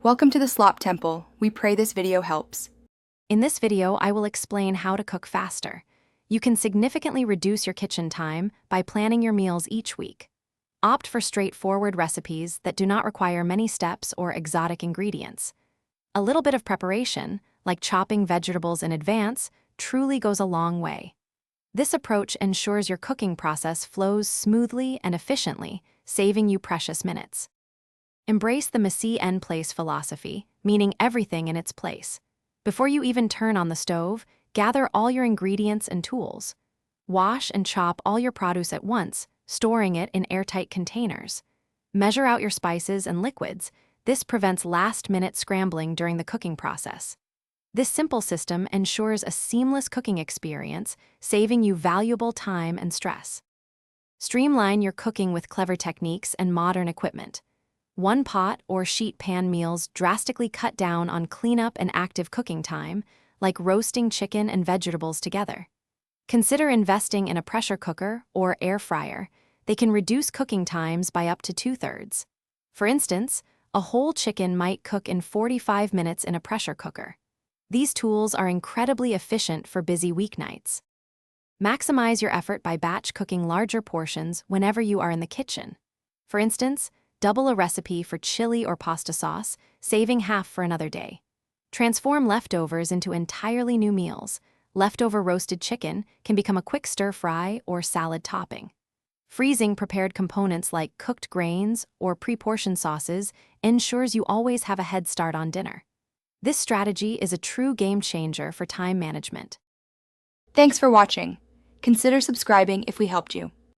Welcome to the Slop Temple. We pray this video helps. In this video, I will explain how to cook faster. You can significantly reduce your kitchen time by planning your meals each week. Opt for straightforward recipes that do not require many steps or exotic ingredients. A little bit of preparation, like chopping vegetables in advance, truly goes a long way. This approach ensures your cooking process flows smoothly and efficiently, saving you precious minutes. Embrace the Messy en place philosophy, meaning everything in its place. Before you even turn on the stove, gather all your ingredients and tools. Wash and chop all your produce at once, storing it in airtight containers. Measure out your spices and liquids. This prevents last-minute scrambling during the cooking process. This simple system ensures a seamless cooking experience, saving you valuable time and stress. Streamline your cooking with clever techniques and modern equipment. One-pot or sheet pan meals drastically cut down on cleanup and active cooking time, like roasting chicken and vegetables together. Consider investing in a pressure cooker or air fryer. They can reduce cooking times by up to 2/3. For instance, a whole chicken might cook in 45 minutes in a pressure cooker. These tools are incredibly efficient for busy weeknights. Maximize your effort by batch cooking larger portions whenever you are in the kitchen. For instance, double a recipe for chili or pasta sauce, saving half for another day. Transform leftovers into entirely new meals. Leftover roasted chicken can become a quick stir-fry or salad topping. Freezing prepared components like cooked grains or pre-portioned sauces ensures you always have a head start on dinner. This strategy is a true game changer for time management. Thanks for watching. Consider subscribing if we helped you.